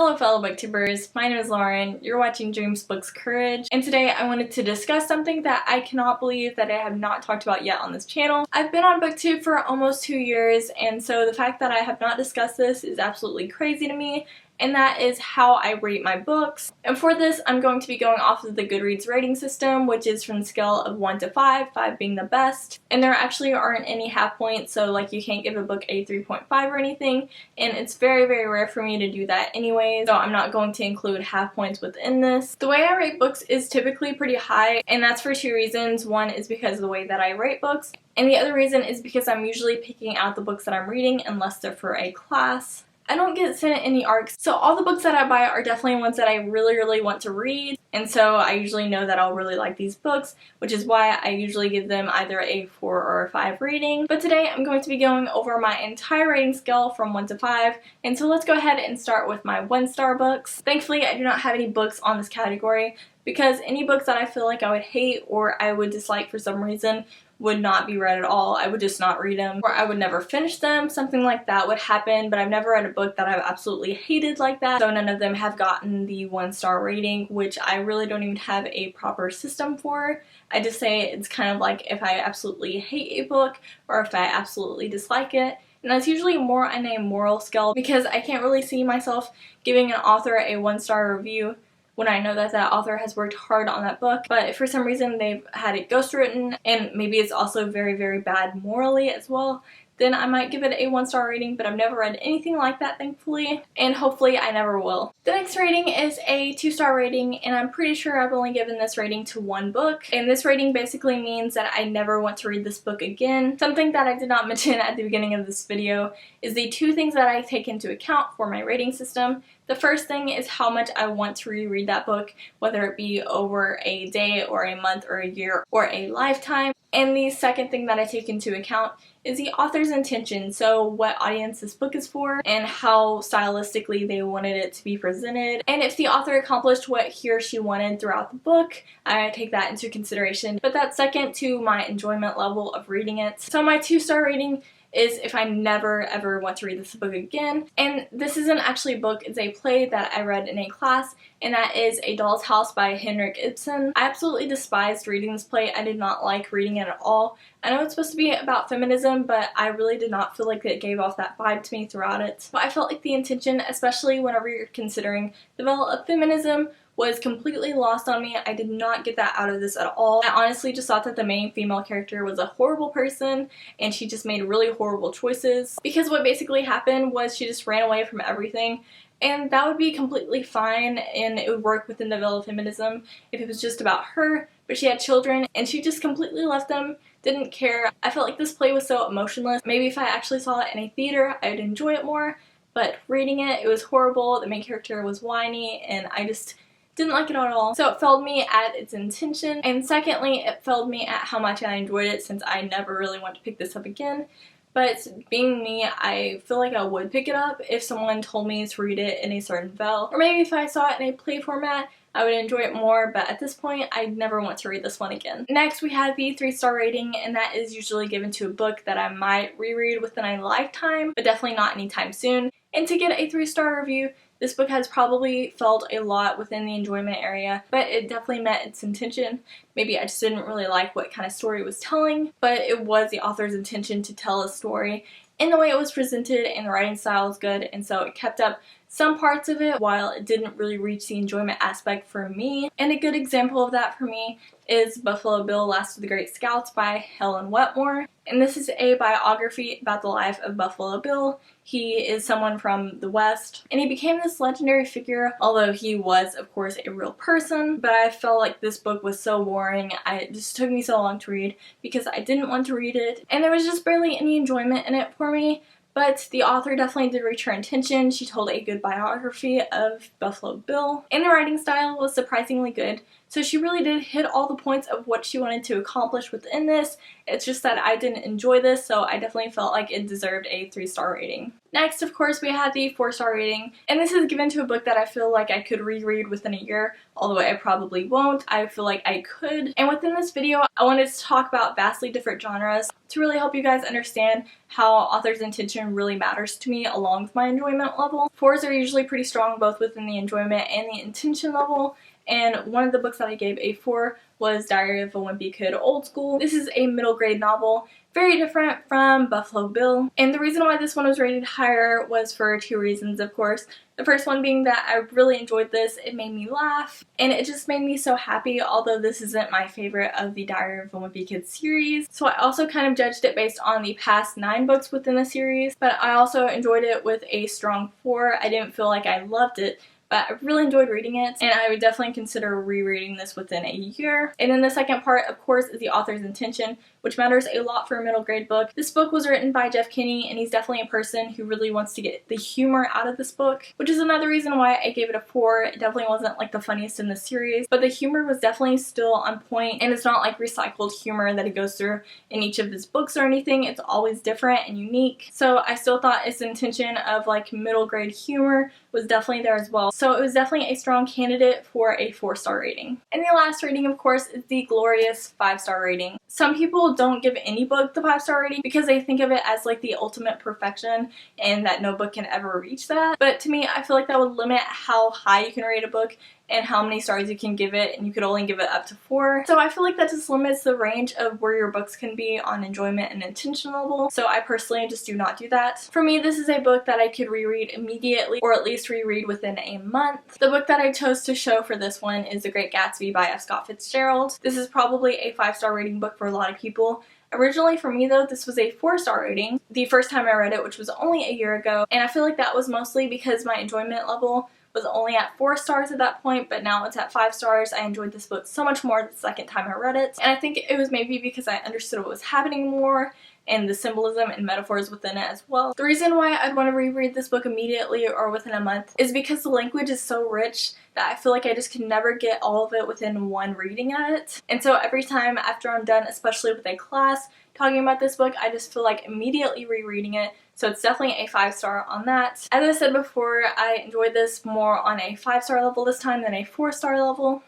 Hello fellow booktubers, my name is Lauren, you're watching Dreams Books Courage, and today I wanted to discuss something that I cannot believe that I have not talked about yet on this channel. I've been on booktube for almost 2 years, and so the fact that I have not discussed this is absolutely crazy to me, and that is how I rate my books. And for this, I'm going to be going off of the Goodreads rating system, which is from the scale of 1 to 5, 5 being the best. And there actually aren't any half points, so like you can't give a book a 3.5 or anything, and it's very, very rare for me to do that anyway, so I'm not going to include half points within this. The way I rate books is typically pretty high, and that's for 2 reasons. One is because of the way that I rate books, and the other reason is because I'm usually picking out the books that I'm reading unless they're for a class. I don't get sent any ARCs, so all the books that I buy are definitely ones that I really want to read, and so I usually know that I'll really like these books, which is why I usually give them either a 4 or a 5 rating. But today I'm going to be going over my entire rating scale from 1 to 5, and so let's go ahead and start with my 1-star books. Thankfully, I do not have any books on this category, because any books that I feel like I would hate or I would dislike for some reason would not be read at all. I would just not read them, or I would never finish them. Something like that would happen, but I've never read a book that I've absolutely hated like that, so none of them have gotten the 1-star rating, which I really don't even have a proper system for. I just say it's kind of like if I absolutely hate a book or if I absolutely dislike it. And that's usually more on a moral scale, because I can't really see myself giving an author a 1-star review when I know that that author has worked hard on that book, but if for some reason they've had it ghostwritten and maybe it's also very bad morally as well, then I might give it a 1-star rating, but I've never read anything like that, thankfully, and hopefully I never will. The next rating is a 2-star rating, and I'm pretty sure I've only given this rating to one book, and this rating basically means that I never want to read this book again. Something that I did not mention at the beginning of this video is the 2 things that I take into account for my rating system. The first thing is how much I want to reread that book, whether it be over a day or a month or a year or a lifetime. And the second thing that I take into account is the author's intention, so what audience this book is for and how stylistically they wanted it to be presented. And if the author accomplished what he or she wanted throughout the book, I take that into consideration. But that's second to my enjoyment level of reading it. So my 2-star rating is if I never ever want to read this book again. And this isn't actually a book, it's a play that I read in a class, and that is A Doll's House by Henrik Ibsen. I absolutely despised reading this play. I did not like reading it at all. I know it's supposed to be about feminism, but I really did not feel like it gave off that vibe to me throughout it. But I felt like the intention, especially whenever you're considering the development of feminism, was completely lost on me. I did not get that out of this at all. I honestly just thought that the main female character was a horrible person and she just made really horrible choices, because what basically happened was she just ran away from everything, and that would be completely fine and it would work within the veil of feminism if it was just about her, but she had children and she just completely left them, didn't care. I felt like this play was so emotionless. Maybe if I actually saw it in a theater I would enjoy it more, but reading it, it was horrible. The main character was whiny and I just didn't like it at all. So it failed me at its intention, and secondly, it failed me at how much I enjoyed it, since I never really want to pick this up again. But being me, I feel like I would pick it up if someone told me to read it in a certain veil, or maybe if I saw it in a play format, I would enjoy it more, but at this point, I never want to read this one again. Next, we have the 3-star rating, and that is usually given to a book that I might reread within a lifetime, but definitely not anytime soon. And to get a 3-star review, this book has probably felt a lot within the enjoyment area, but it definitely met its intention. Maybe I just didn't really like what kind of story it was telling, but it was the author's intention to tell a story in the way it was presented, and the writing style was good, and so it kept up some parts of it while it didn't really reach the enjoyment aspect for me. And a good example of that for me is Buffalo Bill Last of the Great Scouts by Helen Wetmore. And this is a biography about the life of Buffalo Bill. He is someone from the West, and he became this legendary figure, although he was, of course, a real person. But I felt like this book was so boring. It just took me so long to read because I didn't want to read it, and there was just barely any enjoyment in it for me. But the author definitely did reach her intention. She told a good biography of Buffalo Bill, and the writing style was surprisingly good. So she really did hit all the points of what she wanted to accomplish within this, It's just that I didn't enjoy this, so I definitely felt like it deserved a 3-star rating. Next, of course, we have the 4-star rating, and this is given to a book that I feel like I could reread within a year, although I probably won't. I feel like I could. And within this video, I wanted to talk about vastly different genres to really help you guys understand how author's intention really matters to me along with my enjoyment level. 4s are usually pretty strong both within the enjoyment and the intention level, and one of the books that I gave a 4 was Diary of a Wimpy Kid Old School. This is a middle grade novel, very different from Buffalo Bill. And the reason why this one was rated higher was for 2 reasons, of course. The first one being that I really enjoyed this. It made me laugh, and it just made me so happy, although this isn't my favorite of the Diary of a Wimpy Kid series. So I also kind of judged it based on the past 9 books within the series, but I also enjoyed it with a strong 4. I didn't feel like I loved it, but I really enjoyed reading it, and I would definitely consider rereading this within a year. And then the second part, of course, is the author's intention, which matters a lot for a middle grade book. This book was written by Jeff Kinney, and he's definitely a person who really wants to get the humor out of this book, which is another reason why I gave it a 4. It definitely wasn't like the funniest in the series, but the humor was definitely still on point, and it's not like recycled humor that he goes through in each of his books or anything. It's always different and unique. So I still thought its intention of like middle grade humor was definitely there as well. So it was definitely a strong candidate for a 4-star rating. And the last rating, of course, is the glorious 5-star rating. Some people don't give any book the 5-star rating because they think of it as like the ultimate perfection and that no book can ever reach that. But to me, I feel like that would limit how high you can rate a book and how many stars you can give it, and you could only give it up to 4. So I feel like that just limits the range of where your books can be on enjoyment and intention level. So I personally just do not do that. For me, this is a book that I could reread immediately, or at least reread within a month. The book that I chose to show for this one is The Great Gatsby by F. Scott Fitzgerald. This is probably a 5-star rating book for a lot of people. Originally for me though, this was a 4-star rating the first time I read it, which was only a year ago, and I feel like that was mostly because my enjoyment level was only at 4 stars at that point, but now it's at 5 stars. I enjoyed this book so much more the second time I read it, and I think it was maybe because I understood what was happening more and the symbolism and metaphors within it as well. The reason why I'd want to reread this book immediately or within a month is because the language is so rich that I feel like I just can never get all of it within one reading at it. And so every time after I'm done, especially with a class, talking about this book, I just feel like immediately rereading it. So it's definitely a 5-star on that. As I said before, I enjoyed this more on a 5-star level this time than a 4-star level.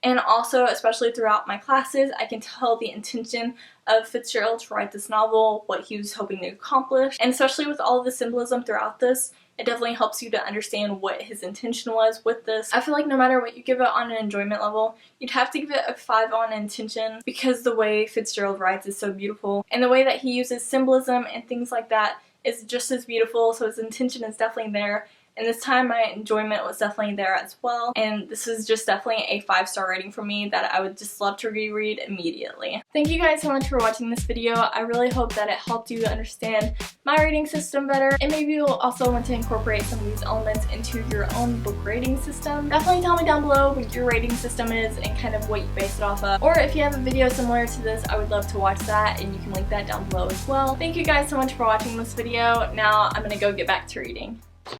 And also, especially throughout my classes, I can tell the intention of Fitzgerald to write this novel, what he was hoping to accomplish, and especially with all of the symbolism throughout this, it definitely helps you to understand what his intention was with this. I feel like no matter what you give it on an enjoyment level, you'd have to give it a 5 on intention because the way Fitzgerald writes is so beautiful, and the way that he uses symbolism and things like that is just as beautiful, so his intention is definitely there. And this time my enjoyment was definitely there as well, and this is just definitely a 5-star rating for me that I would just love to reread immediately. Thank you guys so much for watching this video. I really hope that it helped you understand my rating system better, and maybe you'll also want to incorporate some of these elements into your own book rating system. Definitely tell me down below what your rating system is and kind of what you base it off of, or if you have a video similar to this, I would love to watch that, and you can link that down below as well. Thank you guys so much for watching this video. Now I'm gonna go get back to reading.